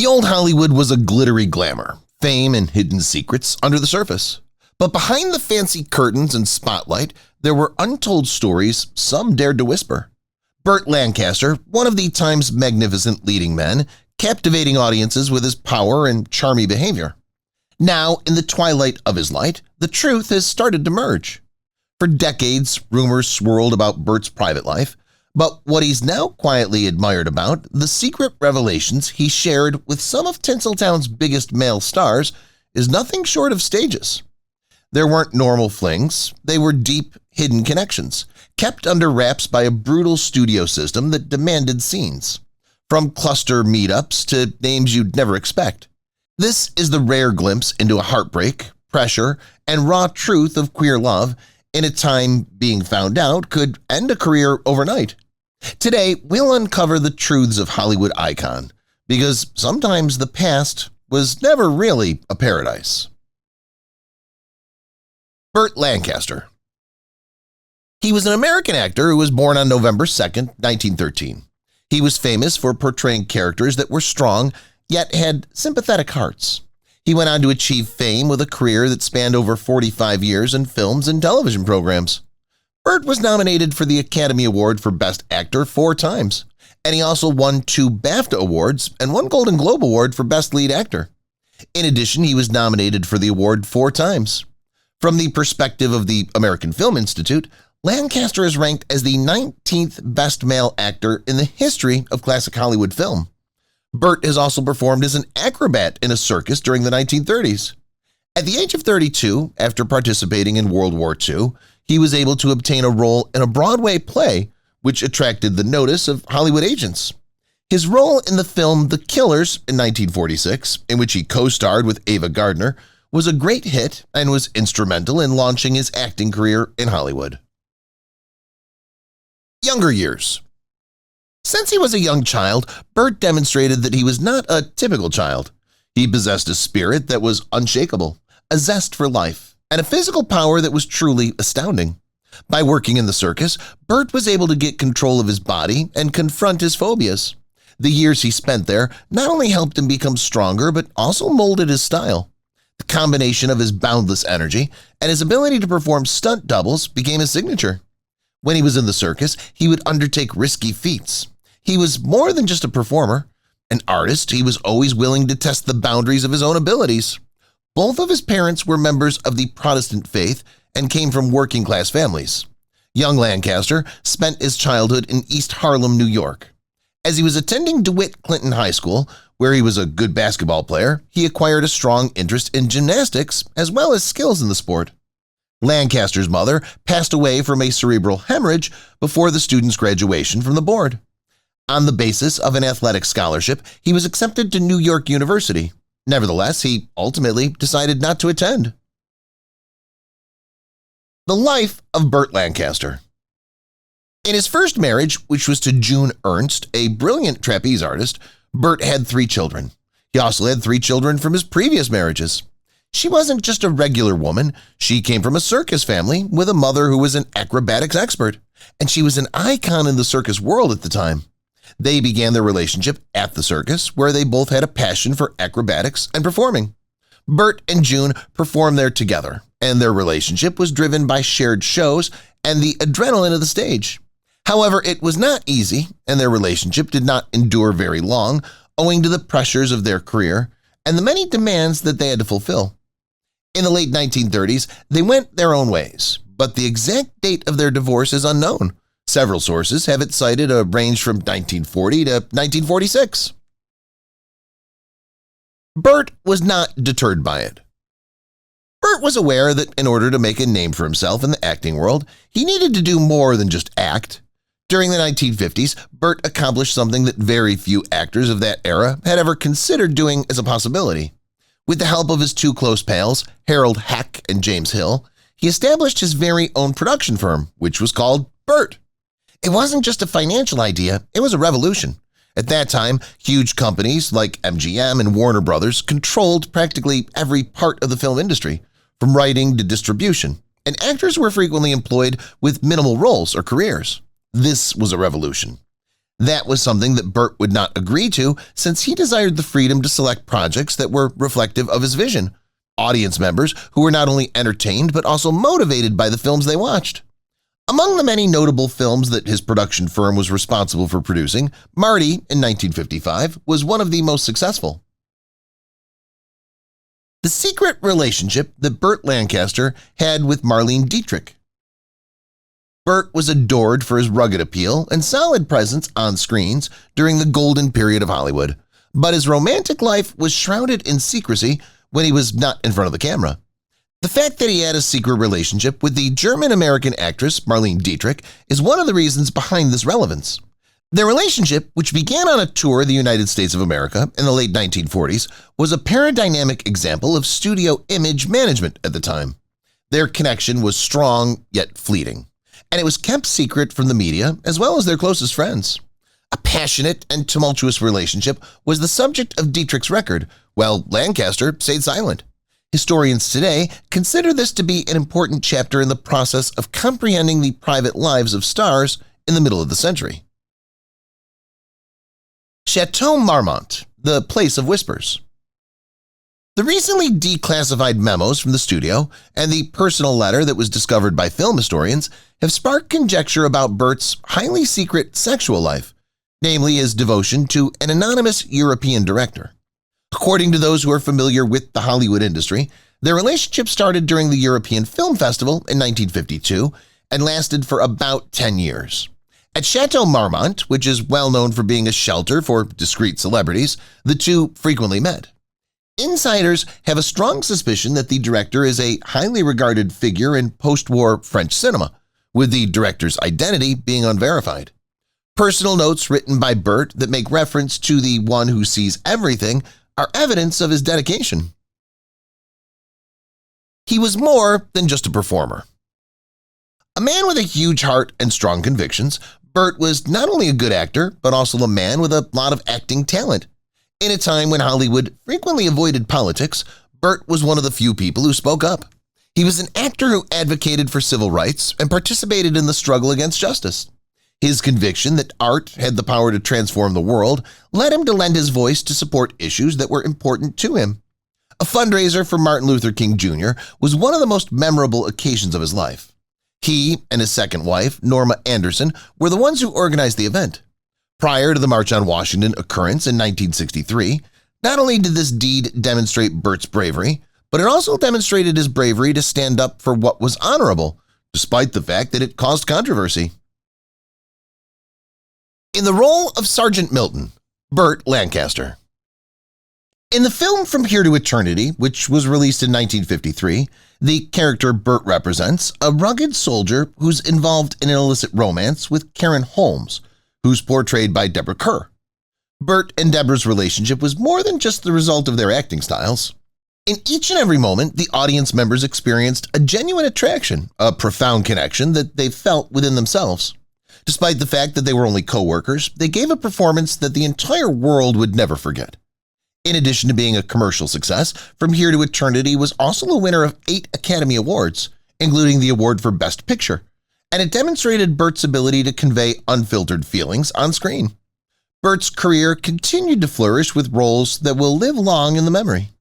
old Hollywood was a glittery glamour, fame and hidden secrets under the surface. But behind the fancy curtains and spotlight, there were untold stories some dared to whisper. Burt Lancaster, one of the time's magnificent leading men, captivating audiences with his power and charming behavior. Now, in the twilight of his light, the truth has started to merge. For decades, rumors swirled about Burt's private life, but what he's now quietly admired about, the secret revelations he shared with some of Tinseltown's biggest male stars, is nothing short of stages. There weren't normal flings, they were deep, hidden connections, kept under wraps by a brutal studio system that demanded scenes. From cluster meetups to names you'd never expect. This is the rare glimpse into a heartbreak, pressure, and raw truth of queer love in a time being found out could end a career overnight. Today, we'll uncover the truths of Hollywood icon, because sometimes the past was never really a paradise. Burt Lancaster. He was an American actor who was born on November 2, 1913. He was famous for portraying characters that were strong, yet had sympathetic hearts. He went on to achieve fame with a career that spanned over 45 years in films and television programs. Burt was nominated for the Academy Award for Best Actor 4 times, and he also won 2 BAFTA Awards and 1 Golden Globe Award for Best Lead Actor. In addition, he was nominated for the award 4 times. From the perspective of the American Film Institute, Lancaster is ranked as the 19th best male actor in the history of classic Hollywood film. Burt has also performed as an acrobat in a circus during the 1930s. At the age of 32, after participating in World War II, he was able to obtain a role in a Broadway play, which attracted the notice of Hollywood agents. His role in the film The Killers in 1946, in which he co-starred with Ava Gardner, was a great hit and was instrumental in launching his acting career in Hollywood. Younger years. Since he was a young child, Burt demonstrated that he was not a typical child. He possessed a spirit that was unshakable, a zest for life, and a physical power that was truly astounding. By working in the circus, Burt was able to get control of his body and confront his phobias. The years he spent there not only helped him become stronger, but also molded his style. The combination of his boundless energy and his ability to perform stunt doubles became his signature. When he was in the circus, he would undertake risky feats. He was more than just a performer. An artist, he was always willing to test the boundaries of his own abilities. Both of his parents were members of the Protestant faith and came from working-class families. Young Lancaster spent his childhood in East Harlem, New York. As he was attending DeWitt Clinton High School, where he was a good basketball player, he acquired a strong interest in gymnastics as well as skills in the sport. Lancaster's mother passed away from a cerebral hemorrhage before the student's graduation from the board. On the basis of an athletic scholarship, he was accepted to New York University. Nevertheless, he ultimately decided not to attend. The life of Burt Lancaster. In his first marriage, which was to June Ernst, a brilliant trapeze artist, Burt had 3 children. He also had 3 children from his previous marriages. She wasn't just a regular woman. She came from a circus family with a mother who was an acrobatics expert, and she was an icon in the circus world at the time. They began their relationship at the circus, where they both had a passion for acrobatics and performing. Burt and June performed there together, and their relationship was driven by shared shows and the adrenaline of the stage. However, it was not easy, and their relationship did not endure very long, owing to the pressures of their career and the many demands that they had to fulfill. In the late 1930s, they went their own ways, but the exact date of their divorce is unknown. Several sources have it cited a range from 1940 to 1946. Burt was not deterred by it. Burt was aware that in order to make a name for himself in the acting world, he needed to do more than just act. During the 1950s, Burt accomplished something that very few actors of that era had ever considered doing as a possibility. With the help of his 2 close pals, Harold Heck and James Hill, he established his very own production firm, which was called Burt. It wasn't just a financial idea, it was a revolution. At that time, huge companies like MGM and Warner Brothers controlled practically every part of the film industry, from writing to distribution, and actors were frequently employed with minimal roles or careers. This was a revolution. That was something that Burt would not agree to, since he desired the freedom to select projects that were reflective of his vision, audience members who were not only entertained but also motivated by the films they watched. Among the many notable films that his production firm was responsible for producing, Marty, in 1955, was one of the most successful. The secret relationship that Burt Lancaster had with Marlene Dietrich. Burt was adored for his rugged appeal and solid presence on screens during the golden period of Hollywood, but his romantic life was shrouded in secrecy when he was not in front of the camera. The fact that he had a secret relationship with the German-American actress Marlene Dietrich is one of the reasons behind this relevance. Their relationship, which began on a tour of the United States of America in the late 1940s, was a paradigmatic example of studio image management at the time. Their connection was strong yet fleeting, and it was kept secret from the media as well as their closest friends. A passionate and tumultuous relationship was the subject of Dietrich's record, while Lancaster stayed silent. Historians today consider this to be an important chapter in the process of comprehending the private lives of stars in the middle of the century. Chateau Marmont, the place of whispers. The recently declassified memos from the studio and the personal letter that was discovered by film historians have sparked conjecture about Burt's highly secret sexual life, namely his devotion to an anonymous European director. According to those who are familiar with the Hollywood industry, their relationship started during the European Film Festival in 1952 and lasted for about 10 years. At Chateau Marmont, which is well known for being a shelter for discreet celebrities, the two frequently met. Insiders have a strong suspicion that the director is a highly regarded figure in post-war French cinema, with the director's identity being unverified. Personal notes written by Burt that make reference to the one who sees everything are evidence of his dedication. He was more than just a performer. A man with a huge heart and strong convictions, Burt was not only a good actor, but also a man with a lot of acting talent. In a time when Hollywood frequently avoided politics, Burt was one of the few people who spoke up. He was an actor who advocated for civil rights and participated in the struggle against justice. His conviction that art had the power to transform the world led him to lend his voice to support issues that were important to him. A fundraiser for Martin Luther King Jr. was one of the most memorable occasions of his life. He and his second wife, Norma Anderson, were the ones who organized the event. Prior to the March on Washington occurrence in 1963, not only did this deed demonstrate Burt's bravery, but it also demonstrated his bravery to stand up for what was honorable, despite the fact that it caused controversy. In the role of Sergeant Milton, Burt Lancaster. In the film From Here to Eternity, which was released in 1953, the character Burt represents a rugged soldier who's involved in an illicit romance with Karen Holmes, who's portrayed by Deborah Kerr. Burt and Deborah's relationship was more than just the result of their acting styles. In each and every moment, the audience members experienced a genuine attraction, a profound connection that they felt within themselves. Despite the fact that they were only co-workers, they gave a performance that the entire world would never forget. In addition to being a commercial success, From Here to Eternity was also a winner of 8 Academy Awards, including the award for Best Picture, and it demonstrated Burt's ability to convey unfiltered feelings on screen. Burt's career continued to flourish with roles that will live long in the memory.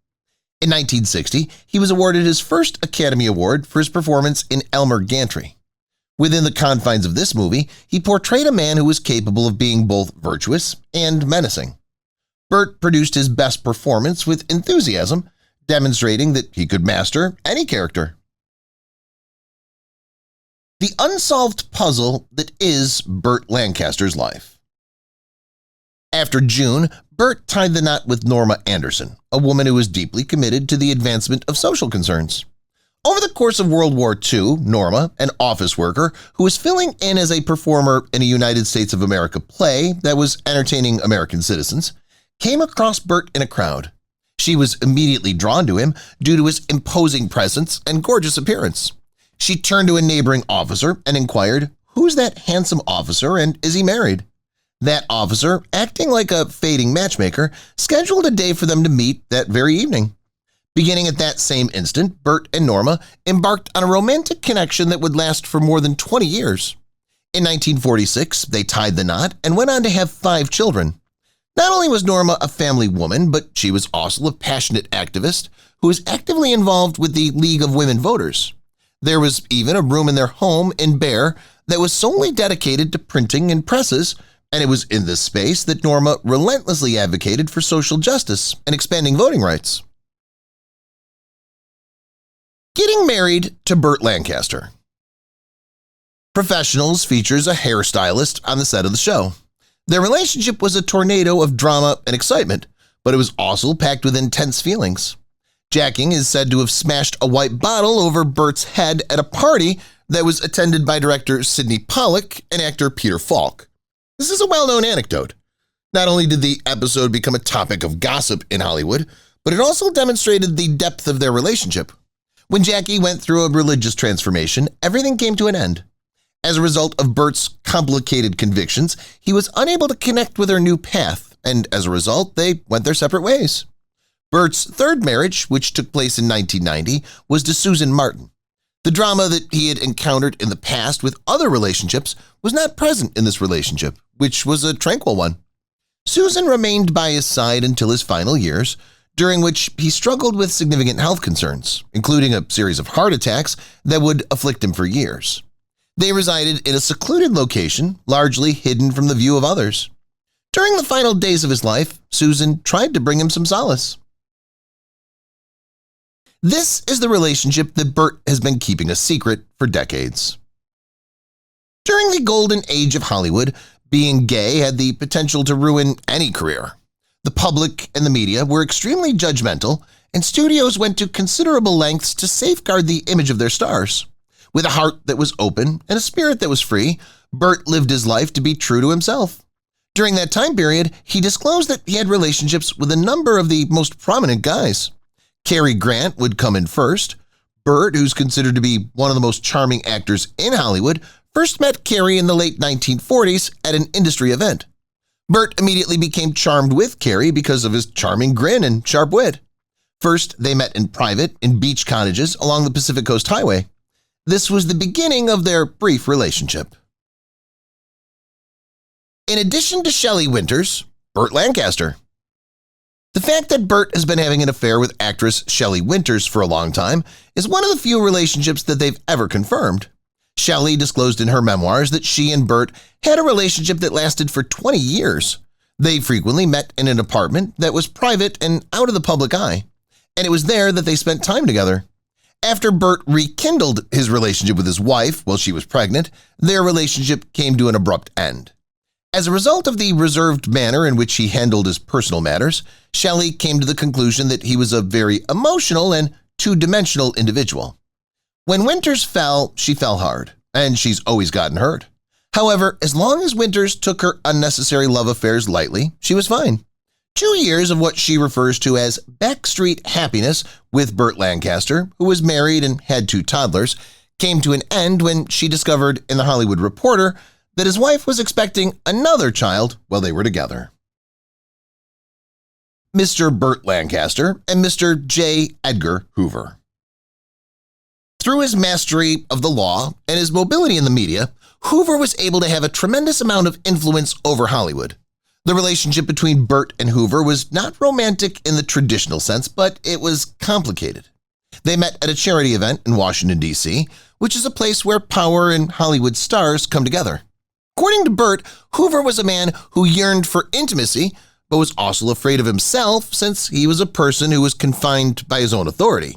In 1960, he was awarded his first Academy Award for his performance in Elmer Gantry. Within the confines of this movie, he portrayed a man who was capable of being both virtuous and menacing. Burt produced his best performance with enthusiasm, demonstrating that he could master any character. The unsolved puzzle that is Burt Lancaster's life. After June, Burt tied the knot with Norma Anderson, a woman who was deeply committed to the advancement of social concerns. Over the course of World War II, Norma, an office worker who was filling in as a performer in a United States of America play that was entertaining American citizens, came across Burt in a crowd. She was immediately drawn to him due to his imposing presence and gorgeous appearance. She turned to a neighboring officer and inquired, "Who's that handsome officer and is he married?" That officer, acting like a fading matchmaker, scheduled a day for them to meet that very evening. Beginning at that same instant, Burt and Norma embarked on a romantic connection that would last for more than 20 years. In 1946, they tied the knot and went on to have 5 children. Not only was Norma a family woman, but she was also a passionate activist who was actively involved with the League of Women Voters. There was even a room in their home in Burt that was solely dedicated to printing and presses, and it was in this space that Norma relentlessly advocated for social justice and expanding voting rights. Getting married to Burt Lancaster. Professionals features a hairstylist on the set of the show. Their relationship was a tornado of drama and excitement, but it was also packed with intense feelings. Jacking is said to have smashed a white bottle over Burt's head at a party that was attended by director Sidney Pollack and actor Peter Falk. This is a well-known anecdote. Not only did the episode become a topic of gossip in Hollywood, but it also demonstrated the depth of their relationship. When Jackie went through a religious transformation, everything came to an end. As a result of Burt's complicated convictions, he was unable to connect with her new path, and as a result, they went their separate ways. Burt's third marriage, which took place in 1990, was to Susan Martin. The drama that he had encountered in the past with other relationships was not present in this relationship, which was a tranquil one. Susan remained by his side until his final years, during which he struggled with significant health concerns, including a series of heart attacks that would afflict him for years. They resided in a secluded location, largely hidden from the view of others. During the final days of his life, Susan tried to bring him some solace. This is the relationship that Burt has been keeping a secret for decades. During the golden age of Hollywood, being gay had the potential to ruin any career. The public and the media were extremely judgmental, and studios went to considerable lengths to safeguard the image of their stars. With a heart that was open and a spirit that was free, Burt lived his life to be true to himself. During that time period, he disclosed that he had relationships with a number of the most prominent guys. Cary Grant would come in first. Burt, who's considered to be one of the most charming actors in Hollywood, first met Cary in the late 1940s at an industry event. Burt immediately became charmed with Cary because of his charming grin and sharp wit. First, they met in private in beach cottages along the Pacific Coast Highway. This was the beginning of their brief relationship. In addition to Shelley Winters, Burt Lancaster. The fact that Burt has been having an affair with actress Shelley Winters for a long time is one of the few relationships that they've ever confirmed. Shelley disclosed in her memoirs that she and Burt had a relationship that lasted for 20 years. They frequently met in an apartment that was private and out of the public eye, and it was there that they spent time together. After Burt rekindled his relationship with his wife while she was pregnant, their relationship came to an abrupt end. As a result of the reserved manner in which he handled his personal matters, Shelley came to the conclusion that he was a very emotional and two-dimensional individual. When Winters fell, she fell hard, and she's always gotten hurt. However, as long as Winters took her unnecessary love affairs lightly, she was fine. 2 years of what she refers to as backstreet happiness with Burt Lancaster, who was married and had 2 toddlers, came to an end when she discovered in The Hollywood Reporter that his wife was expecting another child while they were together. Mr. Burt Lancaster and Mr. J. Edgar Hoover. Through his mastery of the law and his mobility in the media, Hoover was able to have a tremendous amount of influence over Hollywood. The relationship between Burt and Hoover was not romantic in the traditional sense, but it was complicated. They met at a charity event in Washington, D.C., which is a place where power and Hollywood stars come together. According to Burt, Hoover was a man who yearned for intimacy, but was also afraid of himself since he was a person who was confined by his own authority.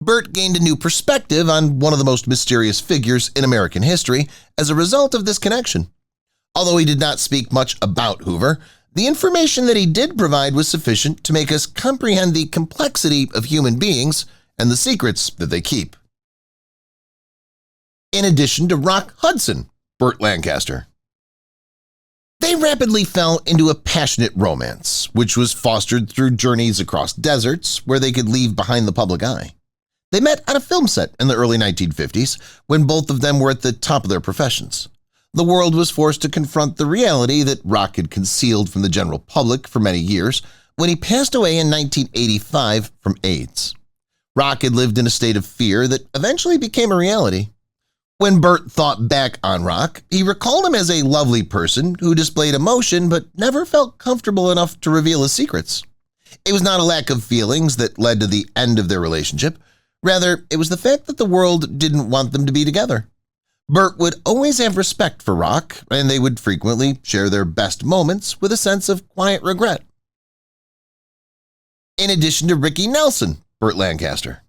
Burt gained a new perspective on one of the most mysterious figures in American history as a result of this connection. Although he did not speak much about Hoover, the information that he did provide was sufficient to make us comprehend the complexity of human beings and the secrets that they keep. In addition to Rock Hudson, Burt Lancaster. They rapidly fell into a passionate romance, which was fostered through journeys across deserts where they could leave behind the public eye. They met on a film set in the early 1950s when both of them were at the top of their professions. The world was forced to confront the reality that Rock had concealed from the general public for many years when he passed away in 1985 from AIDS. Rock had lived in a state of fear that eventually became a reality. When Burt thought back on Rock, he recalled him as a lovely person who displayed emotion but never felt comfortable enough to reveal his secrets. It was not a lack of feelings that led to the end of their relationship. Rather, it was the fact that the world didn't want them to be together. Burt would always have respect for Rock, and they would frequently share their best moments with a sense of quiet regret. In addition to Ricky Nelson, Burt Lancaster.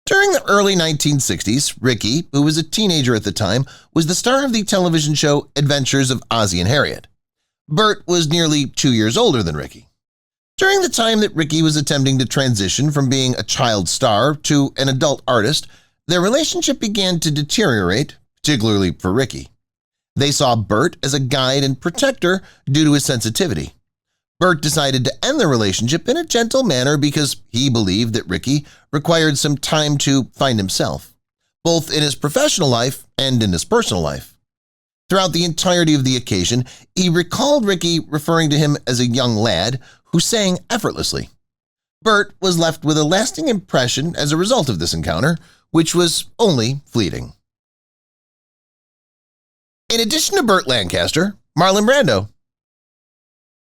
During the early 1960s, Ricky, who was a teenager at the time, was the star of the television show Adventures of Ozzie and Harriet. Burt was nearly 2 years older than Ricky. During the time that Ricky was attempting to transition from being a child star to an adult artist, their relationship began to deteriorate, particularly for Ricky. They saw Burt as a guide and protector due to his sensitivity. Burt decided to end the relationship in a gentle manner because he believed that Ricky required some time to find himself, both in his professional life and in his personal life. Throughout the entirety of the occasion, he recalled Ricky referring to him as a young lad who sang effortlessly. Burt was left with a lasting impression as a result of this encounter, which was only fleeting. In addition to Burt Lancaster, Marlon Brando.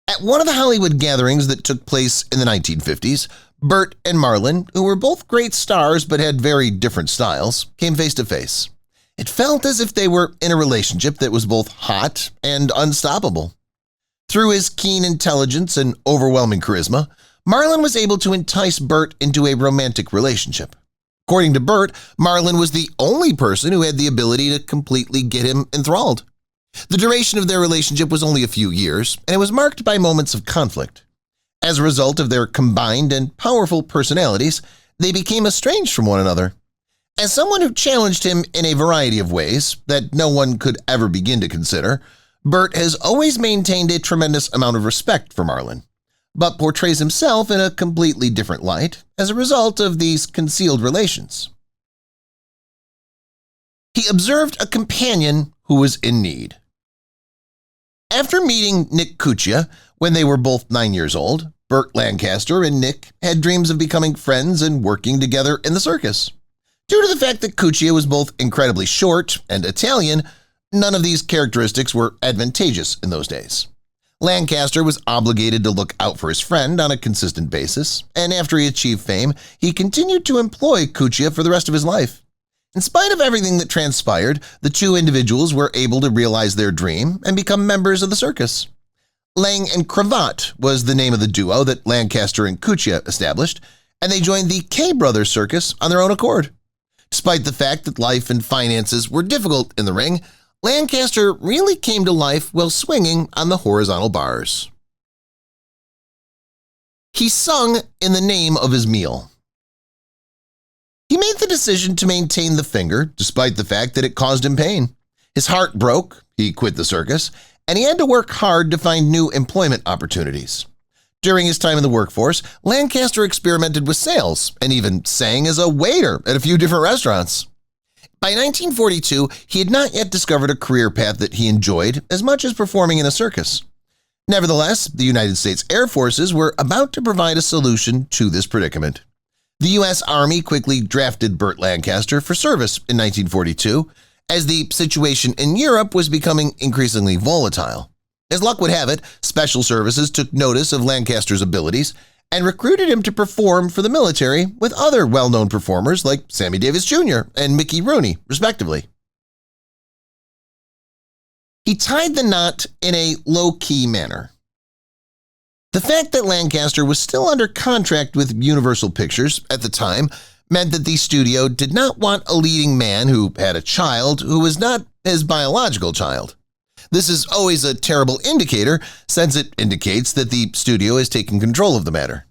At one of the Hollywood gatherings that took place in the 1950s, Burt and Marlon, who were both great stars but had very different styles, came face to face. It felt as if they were in a relationship that was both hot and unstoppable. Through his keen intelligence and overwhelming charisma, Marlon was able to entice Burt into a romantic relationship. According to Burt, Marlon was the only person who had the ability to completely get him enthralled. The duration of their relationship was only a few years, and it was marked by moments of conflict. As a result of their combined and powerful personalities, they became estranged from one another. As someone who challenged him in a variety of ways that no one could ever begin to consider, Burt has always maintained a tremendous amount of respect for Marlon, but portrays himself in a completely different light as a result of these concealed relations. He observed a companion who was in need. After meeting Nick Cuccia when they were both 9 years old, Burt Lancaster and Nick had dreams of becoming friends and working together in the circus. Due to the fact that Cuccia was both incredibly short and Italian, none of these characteristics were advantageous in those days. Lancaster was obligated to look out for his friend on a consistent basis, and after he achieved fame, he continued to employ Cuccia for the rest of his life. In spite of everything that transpired, the two individuals were able to realize their dream and become members of the circus. Lang and Cravat was the name of the duo that Lancaster and Cuccia established, and they joined the K Brothers Circus on their own accord. Despite the fact that life and finances were difficult in the ring, Lancaster really came to life while swinging on the horizontal bars. He sung in the name of his meal. He made the decision to maintain the finger despite the fact that it caused him pain. His heart broke, he quit the circus, and he had to work hard to find new employment opportunities. During his time in the workforce, Lancaster experimented with sales and even sang as a waiter at a few different restaurants. By 1942, he had not yet discovered a career path that he enjoyed as much as performing in a circus. Nevertheless, the United States Air Forces were about to provide a solution to this predicament. The U.S. Army quickly drafted Burt Lancaster for service in 1942, as the situation in Europe was becoming increasingly volatile. As luck would have it, Special Services took notice of Lancaster's abilities and recruited him to perform for the military with other well-known performers like Sammy Davis Jr. and Mickey Rooney, respectively. He tied the knot in a low-key manner. The fact that Lancaster was still under contract with Universal Pictures at the time meant that the studio did not want a leading man who had a child who was not his biological child. This is always a terrible indicator since it indicates that the studio is taking control of the matter.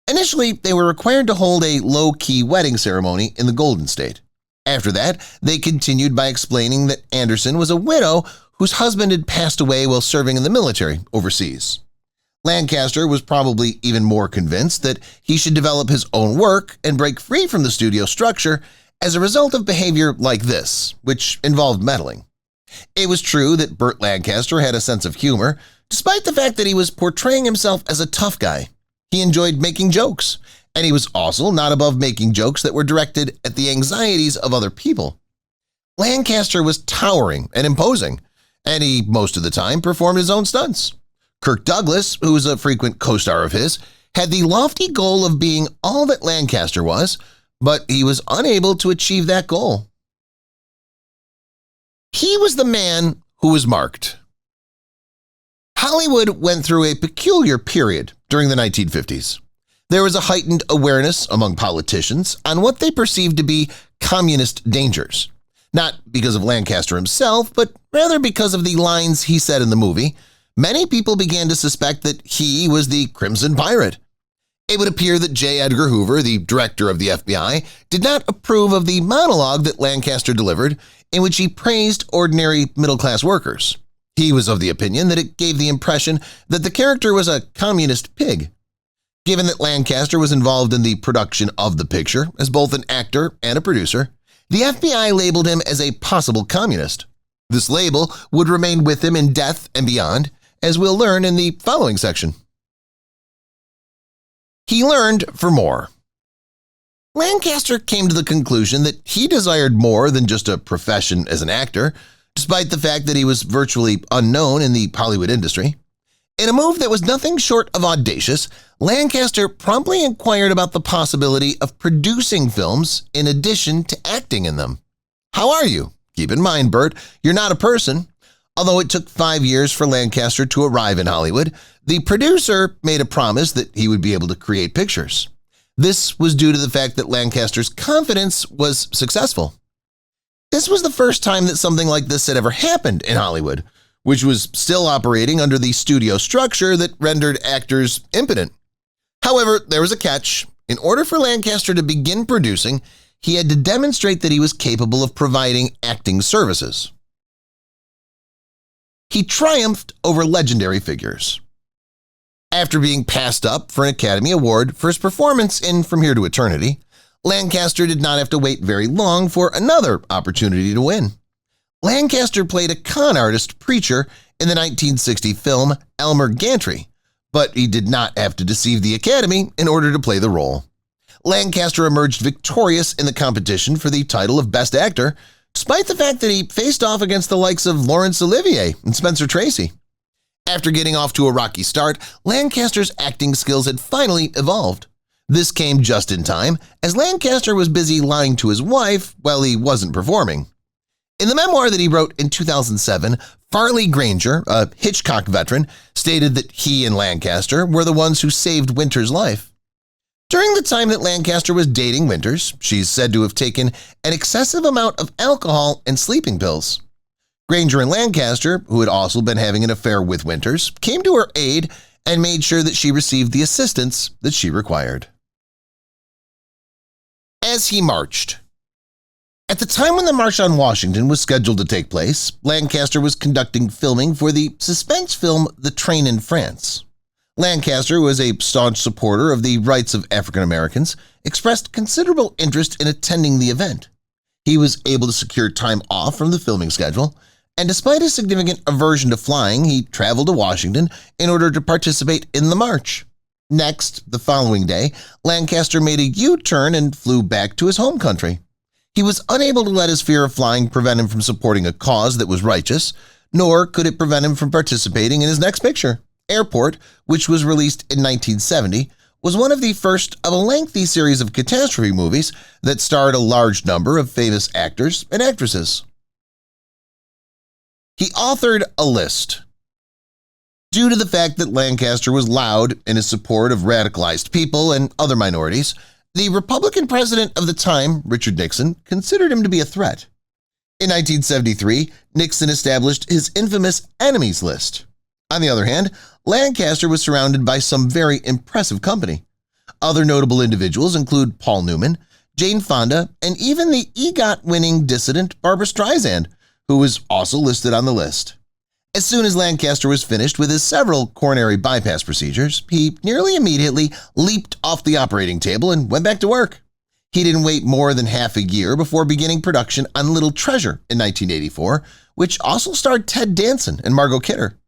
Initially, they were required to hold a low-key wedding ceremony in the Golden State. After that, they continued by explaining that Anderson was a widow whose husband had passed away while serving in the military overseas. Lancaster was probably even more convinced that he should develop his own work and break free from the studio structure as a result of behavior like this, which involved meddling. It was true that Burt Lancaster had a sense of humor, despite the fact that he was portraying himself as a tough guy. He enjoyed making jokes, and he was also not above making jokes that were directed at the anxieties of other people. Lancaster was towering and imposing, and he most of the time performed his own stunts. Kirk Douglas, who was a frequent co-star of his, had the lofty goal of being all that Lancaster was, but he was unable to achieve that goal. He was the man who was marked. Hollywood went through a peculiar period during the 1950s. There was a heightened awareness among politicians on what they perceived to be communist dangers, not because of Lancaster himself, but rather because of the lines he said in the movie. Many people began to suspect that he was the Crimson Pirate. It would appear that J. Edgar Hoover, the director of the FBI, did not approve of the monologue that Lancaster delivered, in which he praised ordinary middle-class workers. He was of the opinion that it gave the impression that the character was a communist pig. Given that Lancaster was involved in the production of the picture as both an actor and a producer, the FBI labeled him as a possible communist. This label would remain with him in death and beyond, as we'll learn in the following section. He learned for more. Lancaster came to the conclusion that he desired more than just a profession as an actor, despite the fact that he was virtually unknown in the Hollywood industry. In a move that was nothing short of audacious, Lancaster promptly inquired about the possibility of producing films in addition to acting in them. How are you? Keep in mind, Burt, you're not a person. Although it took 5 years for Lancaster to arrive in Hollywood, the producer made a promise that he would be able to create pictures. This was due to the fact that Lancaster's confidence was successful. This was the first time that something like this had ever happened in Hollywood, which was still operating under the studio structure that rendered actors impotent. However, there was a catch. In order for Lancaster to begin producing, he had to demonstrate that he was capable of providing acting services. He triumphed over legendary figures. After being passed up for an Academy Award for his performance in From Here to Eternity, Lancaster did not have to wait very long for another opportunity to win. Lancaster played a con artist preacher in the 1960 film Elmer Gantry, but he did not have to deceive the Academy in order to play the role. Lancaster emerged victorious in the competition for the title of Best Actor, despite the fact that he faced off against the likes of Laurence Olivier and Spencer Tracy. After getting off to a rocky start, Lancaster's acting skills had finally evolved. This came just in time, as Lancaster was busy lying to his wife while he wasn't performing. In the memoir that he wrote in 2007, Farley Granger, a Hitchcock veteran, stated that he and Lancaster were the ones who saved Winter's life. During the time that Lancaster was dating Winters, she's said to have taken an excessive amount of alcohol and sleeping pills. Granger and Lancaster, who had also been having an affair with Winters, came to her aid and made sure that she received the assistance that she required. As he marched. At the time when the March on Washington was scheduled to take place, Lancaster was conducting filming for the suspense film The Train in France. Lancaster was a staunch supporter of the rights of African Americans, expressed considerable interest in attending the event. He was able to secure time off from the filming schedule, and despite his significant aversion to flying, he traveled to Washington in order to participate in the march. Next, the following day, Lancaster made a U-turn and flew back to his home country. He was unable to let his fear of flying prevent him from supporting a cause that was righteous, nor could it prevent him from participating in his next picture. Airport, which was released in 1970, was one of the first of a lengthy series of catastrophe movies that starred a large number of famous actors and actresses. He authored a list. Due to the fact that Lancaster was loud in his support of radicalized people and other minorities, the Republican president of the time, Richard Nixon, considered him to be a threat. In 1973, Nixon established his infamous enemies list. On the other hand, Lancaster was surrounded by some very impressive company. Other notable individuals include Paul Newman, Jane Fonda, and even the EGOT-winning dissident Barbra Streisand, who was also listed on the list. As soon as Lancaster was finished with his several coronary bypass procedures, he nearly immediately leaped off the operating table and went back to work. He didn't wait more than half a year before beginning production on Little Treasure in 1984, which also starred Ted Danson and Margot Kidder.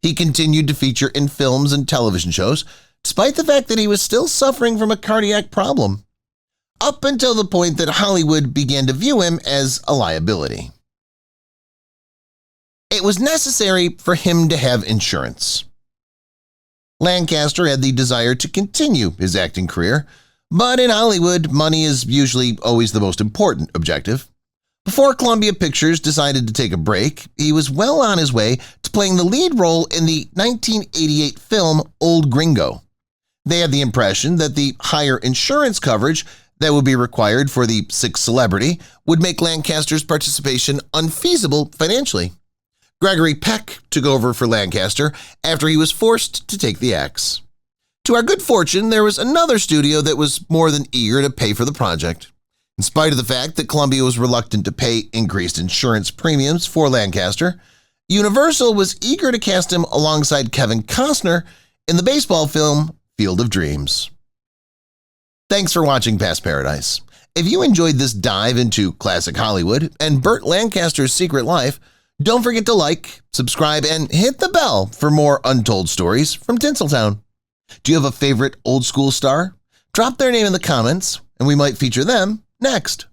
He continued to feature in films and television shows, despite the fact that he was still suffering from a cardiac problem, up until the point that Hollywood began to view him as a liability. It was necessary for him to have insurance. Lancaster had the desire to continue his acting career, but in Hollywood, money is usually always the most important objective. Before Columbia Pictures decided to take a break, he was well on his way to playing the lead role in the 1988 film Old Gringo. They had the impression that the higher insurance coverage that would be required for the sick celebrity would make Lancaster's participation unfeasible financially. Gregory Peck took over for Lancaster after he was forced to take the axe. To our good fortune, there was another studio that was more than eager to pay for the project. In spite of the fact that Columbia was reluctant to pay increased insurance premiums for Lancaster, Universal was eager to cast him alongside Kevin Costner in the baseball film Field of Dreams. Thanks for watching Past Paradise. If you enjoyed this dive into classic Hollywood and Burt Lancaster's secret life, don't forget to like, subscribe, and hit the bell for more untold stories from Tinseltown. Do you have a favorite old school star? Drop their name in the comments, and we might feature them next.